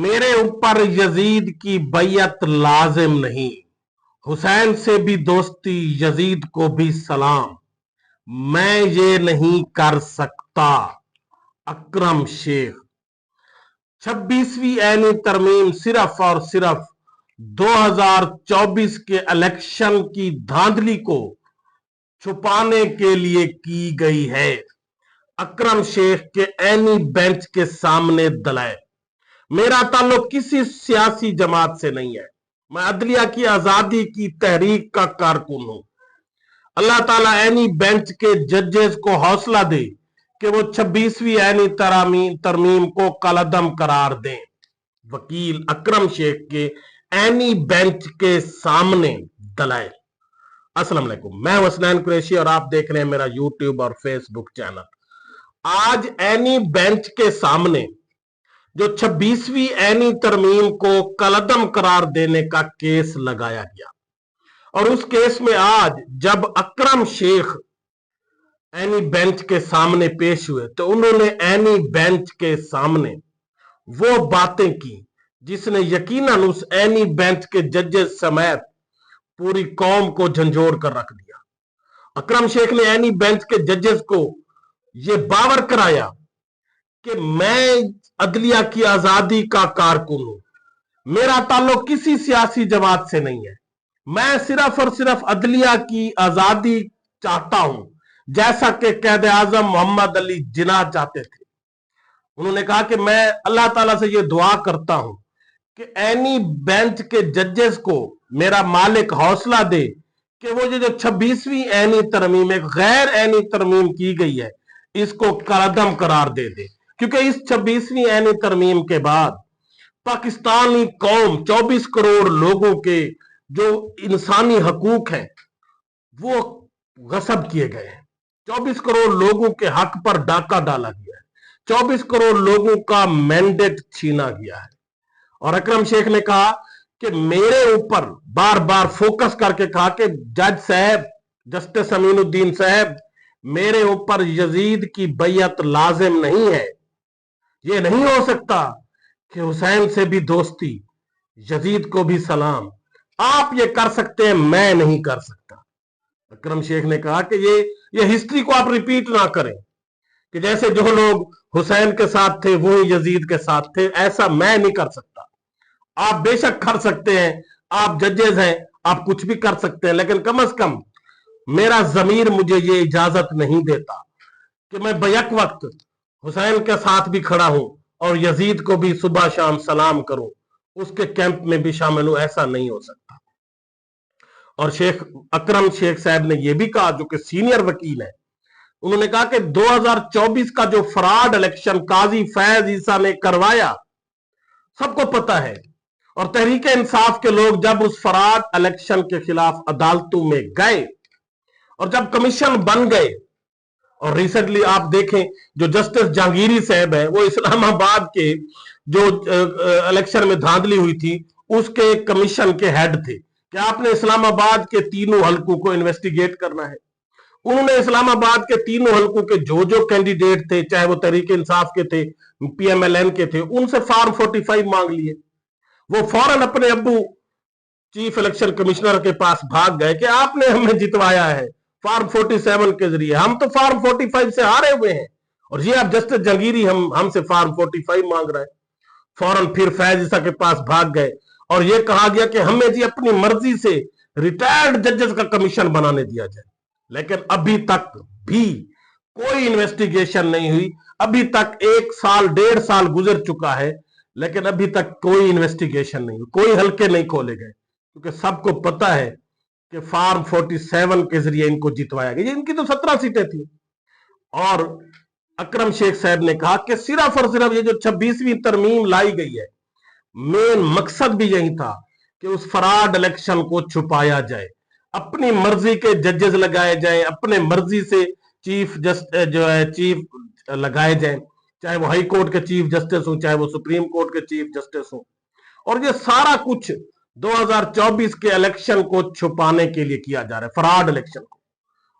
मेरे ऊपर यजीद की बैयत लाजिम नहीं, हुसैन से भी दोस्ती यजीद को भी सलाम, मैं ये नहीं कर सकता। अकरम शेख। 26वीं ऐनी तरमीम सिर्फ और सिर्फ 2024 के इलेक्शन की धांधली को छुपाने के लिए की गई है। अकरम शेख के ऐनी बेंच के सामने दलाए, मेरा ताल्लुक किसी सियासी जमात से नहीं है, मैं अदलिया की आजादी की तहरीक का कारकुन हूं। अल्लाह ताला ऐनी बेंच के जजेस को हौसला दे कि वो 26वीं ऐनी तरमीम को कलअदम करार दें। वकील अकरम शेख के ऐनी बेंच के सामने दलाए। अस्सलाम वालेकुम, मैं हसनैन कुरैशी और आप देख रहे हैं मेरा यूट्यूब और फेसबुक चैनल। आज ऐनी बेंच के सामने जो 26वीं ऐनी तरमीम को कलअदम करार देने का केस लगाया गया, और उस केस में आज जब अकरम शेख ऐनी बेंच के सामने पेश हुए तो उन्होंने ऐनी बेंच के सामने वो बातें की जिसने यकीनन उस ऐनी बेंच के जजेस समेत पूरी कौम को झंझोड़ कर रख दिया। अकरम शेख ने ऐनी बेंच के जजेस को यह बावर कराया कि मैं अदलिया की आजादी का कारकुन हूं, मेरा ताल्लुक किसी सियासी जमात से नहीं है, मैं सिर्फ और सिर्फ अदलिया की आजादी चाहता हूं, जैसा कि कैद आजम मोहम्मद अली जिन्ना चाहते थे। उन्होंने कहा कि मैं अल्लाह ताला से यह दुआ करता हूं कि ऐनी बेंच के जजेस को मेरा मालिक हौसला दे कि वो जो 26वीं ऐनी तरमीम, एक गैर ऐनी तरमीम की गई है, इसको कलअदम करार दे दे, क्योंकि इस 26वीं ऐनी तरमीम के बाद पाकिस्तानी कौम 24 करोड़ लोगों के जो इंसानी हकूक हैं वो गसब किए गए हैं। 24 करोड़ लोगों के हक पर डाका डाला गया है, 24 करोड़ लोगों का मैंडेट छीना गया है। और अकरम शेख ने कहा कि मेरे ऊपर बार बार फोकस करके कहा कि जज साहब, जस्टिस अमीनुद्दीन साहब, मेरे ऊपर यजीद की बैयत लाजिम नहीं है, यह नहीं हो सकता कि हुसैन से भी दोस्ती यजीद को भी सलाम, आप ये कर सकते हैं, मैं नहीं कर सकता। अकरम शेख ने कहा कि ये हिस्ट्री को आप रिपीट ना करें कि जैसे जो लोग हुसैन के साथ थे वो यजीद के साथ थे, ऐसा मैं नहीं कर सकता। आप बेशक कर सकते हैं, आप जजेस हैं, आप कुछ भी कर सकते हैं, लेकिन कम से कम मेरा जमीर मुझे ये इजाजत नहीं देता कि मैं बैक वक्त हुसैन के साथ भी खड़ा हूं और यजीद को भी सुबह शाम सलाम करूं, उसके कैंप में भी शामिल हूं, ऐसा नहीं हो सकता। और शेख अकरम शेख साहब ने यह भी कहा, जो कि सीनियर वकील है, उन्होंने कहा कि 2024 का जो फ्रॉड इलेक्शन काजी फैज ईसा ने करवाया सबको पता है, और तहरीक इंसाफ के लोग जब उस फ्रॉड इलेक्शन के खिलाफ अदालतों में गए और जब कमीशन बन गए, और रिसेंटली आप देखें जो जस्टिस जहांगीरी साहब है वो इस्लामाबाद के जो इलेक्शन में धांधली हुई थी उसके कमीशन के हेड थे कि आपने इस्लामाबाद के तीनों हलकों को इन्वेस्टिगेट करना है। उन्होंने इस्लामाबाद के तीनों हलकों के जो कैंडिडेट थे, चाहे वो तहरीक इंसाफ के थे, पीएमएलएन के थे, उनसे फॉर्म 45 मांग लिए। वो फौरन अपने अब्बू चीफ इलेक्शन कमिश्नर के पास भाग गए कि आपने हमें जितवाया है फॉर्म 47 के जरिए, हम तो फॉर्म 45 से हारे हुए हैं, और ये आप जस्टिस जहांगीरी हमसे फॉर्म 45 मांग रहे हैं। फौरन फिर फैज ईसा के पास भाग गए और ये कहा गया कि हमें जी अपनी मर्जी से रिटायर्ड जजेस का कमीशन बनाने दिया जाए, लेकिन अभी तक भी कोई इन्वेस्टिगेशन नहीं हुई। अभी तक 1 साल 1.5 साल गुजर चुका है, लेकिन अभी तक कोई इन्वेस्टिगेशन नहीं हुई, कोई हल्के नहीं खोले गए, क्योंकि सबको पता है कि फॉर्म 47 के जरिए इनको जितवाया गया। इनकी तो 17 सीटें थी। और अकरम शेख साहब ने कहा कि सिर्फ और सिर्फ ये जो 26वीं तरमीम लाई गई है, मेन मकसद भी यही था कि उस फ्रॉड इलेक्शन को छुपाया जाए, अपनी मर्जी के जजेस लगाए जाए, अपने मर्जी से चीफ लगाए जाए, चाहे वो हाई कोर्ट के चीफ जस्टिस हो, चाहे वो सुप्रीम कोर्ट के चीफ जस्टिस हो। और ये सारा कुछ 2024 के इलेक्शन को छुपाने के लिए किया जा रहा है, फ्रॉड इलेक्शन को,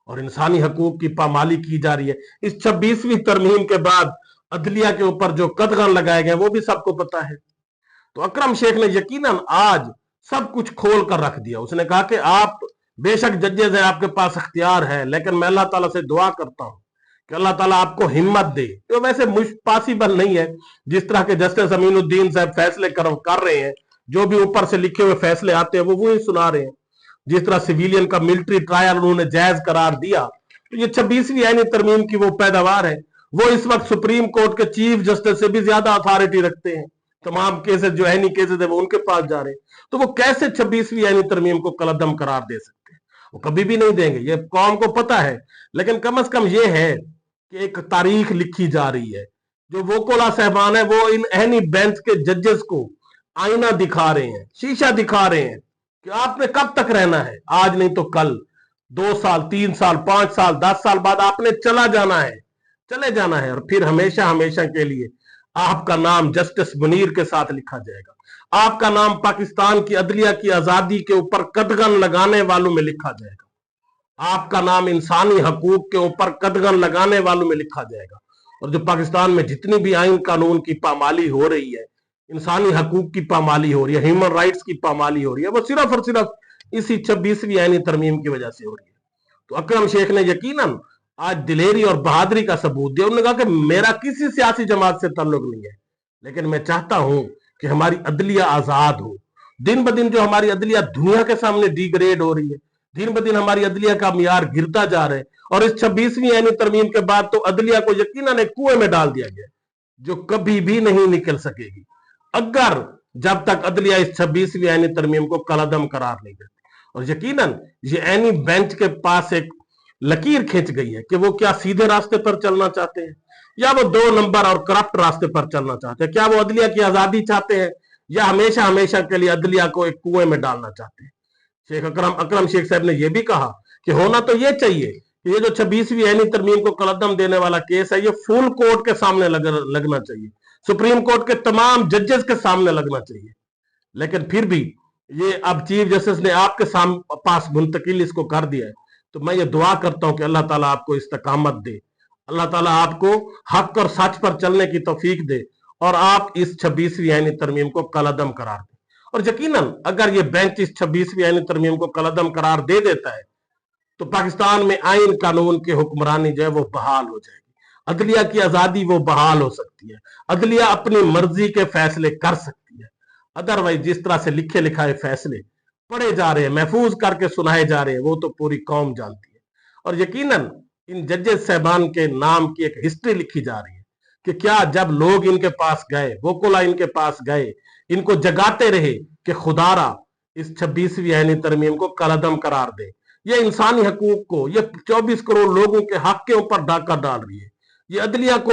और इंसानी हकूक की पामाली की जा रही है। इस 26वीं तरमीम के बाद अदलिया के ऊपर जो कदगन लगाए गए वो भी सबको पता है। तो अकरम शेख ने यकीनन आज सब कुछ खोल कर रख दिया। उसने कहा कि आप बेशक जजेस है, आपके पास अख्तियार है, लेकिन मैं अल्लाह ताला से दुआ करता हूं कि अल्लाह ताला आपको हिम्मत दे। तो वैसे पॉसिबल नहीं है, जिस तरह के जस्टिस अमीनुद्दीन साहब फैसले कर रहे हैं, जो भी ऊपर से लिखे हुए फैसले आते हैं वो वही सुना रहे हैं। जिस तरह सिविलियन का मिलिट्री ट्रायल उन्होंने जायज करार दिया, तो ये 26वीं आईनी तरमीम की वो पैदावार है। वो इस वक्त सुप्रीम कोर्ट के चीफ जस्टिस से भी ज्यादा अथॉरिटी रखते हैं। तमाम केसेस जो ऐनी केसेस है वो उनके पास जा रहे हैं। तो वो कैसे 26वीं आईनी तरमीम को कलअदम करार दे सकते हैं? वो कभी भी नहीं देंगे, ये कौम को पता है। लेकिन कम से कम ये है कि एक तारीख लिखी जा रही है। जो वोकोला साहबान है वो इन ऐनी बेंच के जजेस को आईना दिखा रहे हैं, शीशा दिखा रहे हैं कि आपने कब तक रहना है, आज नहीं तो कल, 2 साल, 3 साल, 5 साल, 10 साल बाद आपने चले जाना है। और फिर हमेशा हमेशा के लिए आपका नाम जस्टिस मुनीर के साथ लिखा जाएगा। आपका नाम पाकिस्तान की अदलिया की आजादी के ऊपर कदगन लगाने वालों में लिखा जाएगा। आपका नाम इंसानी हकूक के ऊपर कदगन लगाने वालों में लिखा जाएगा। और जो पाकिस्तान में जितनी भी आइन कानून की पामाली हो रही है, इंसानी हकूक की पामाली हो रही है, ह्यूमन राइट्स की पामाली हो रही है, वो सिर्फ और सिर्फ इसी 26वीं आईनी तरमीम की वजह से हो रही है। तो अकरम शेख ने यकीनन आज दिलेरी और बहादुरी का सबूत दिया। उन्होंने कहा कि मेरा किसी सियासी जमात से ताल्लुक नहीं है, लेकिन मैं चाहता हूं कि हमारी अदलिया आजाद हो। दिन ब दिन जो हमारी अदलिया दुनिया के सामने डिग्रेड हो रही है, दिन ब दिन हमारी अदलिया का मियार गिरता जा रहा है। और इस 26वीं आईनी तरमीम के बाद तो अदलिया को यकीनन एक कुएं में डाल दिया गया, जो कभी भी नहीं निकल सकेगी, अगर जब तक अदलिया इस 26वीं आईनी तरमीम को कलअदम करार नहीं देती। और यकीनन ये ऐनी बेंच के पास एक लकीर खींच गई है कि वो क्या सीधे रास्ते पर चलना चाहते हैं, या वो 2 नंबर और करप्ट रास्ते पर चलना चाहते हैं। क्या वो अदलिया की आजादी चाहते हैं, या हमेशा हमेशा के लिए अदलिया को एक कुएं में डालना चाहते हैं? शेख अकरम शेख साहब ने यह भी कहा कि होना तो ये चाहिए कि ये जो 26वीं ऐनी तरमीम को कलअदम देने वाला केस है, ये फुल कोर्ट के सामने लगना चाहिए, सुप्रीम कोर्ट के तमाम जजेस के सामने लगना चाहिए। लेकिन फिर भी ये अब चीफ जस्टिस ने आपके पास मुंतकिल इसको कर दिया है। तो मैं ये दुआ करता हूं कि अल्लाह ताला आपको इस्तकामत दे, अल्लाह ताला आपको हक और सच पर चलने की तौफीक दे, और आप इस 26वीं आईनी तरमीम को कलअदम करार दें। और यकीनन अगर ये बेंच इस 26वीं आईनी तरमीम को कलअदम करार दे देता है, तो पाकिस्तान में आइन कानून की हुक्मरानी जो है वो बहाल हो जाएगी, अदलिया की आजादी वो बहाल हो सकती है, अदलिया अपनी मर्जी के फैसले कर सकती है। अदरवाइज जिस तरह से लिखे लिखाए फैसले पढ़े जा रहे हैं, महफूज करके सुनाए जा रहे हैं, वो तो पूरी कौम जानती है। और यकीनन इन जजेस साहबान के नाम की एक हिस्ट्री लिखी जा रही है कि क्या जब लोग इनके पास गए, वोकोला इनके पास गए, इनको जगाते रहे कि खुदारा इस 26वीं आईनी तरमीम को कलअदम करार दे, ये इंसानी हकूक को, ये 24 करोड़ लोगों के हक के ऊपर डाका डाल रही है, ये अदलिया को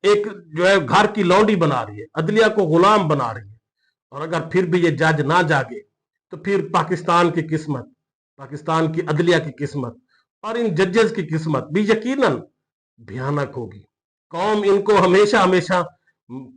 एक जो है घर की लौंडी बना रही है, अदलिया को गुलाम बना रही है। और अगर फिर भी ये जज ना जागे तो फिर पाकिस्तान की किस्मत, पाकिस्तान की अदलिया की किस्मत और इन जजेस की किस्मत भी यकीनन भयानक होगी। कौम इनको हमेशा हमेशा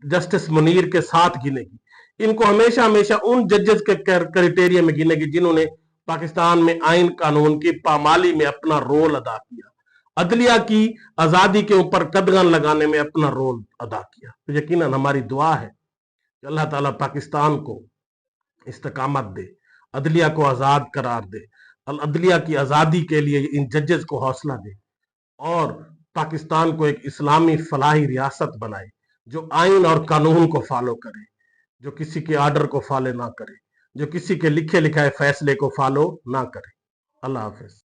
जस्टिस मुनीर के साथ गिनेगी, इनको हमेशा हमेशा उन जजेस के क्राइटेरिया में गिनेगी जिन्होंने पाकिस्तान में आइन कानून की पामाली में अपना रोल अदा किया, अदलिया की आजादी के ऊपर कदगन लगाने में अपना रोल अदा किया। तो यकीनन हमारी दुआ है कि अल्लाह ताला पाकिस्तान को इस्तकामत दे, अदलिया को आजाद करार दे, अदलिया की आजादी के लिए इन जजेस को हौसला दे, और पाकिस्तान को एक इस्लामी फलाही रियासत बनाए जो आइन और कानून को फॉलो करे, जो किसी के आर्डर को फॉलो ना करे, जो किसी के लिखे लिखाए फैसले को फॉलो ना करे। अल्लाह हाफिज।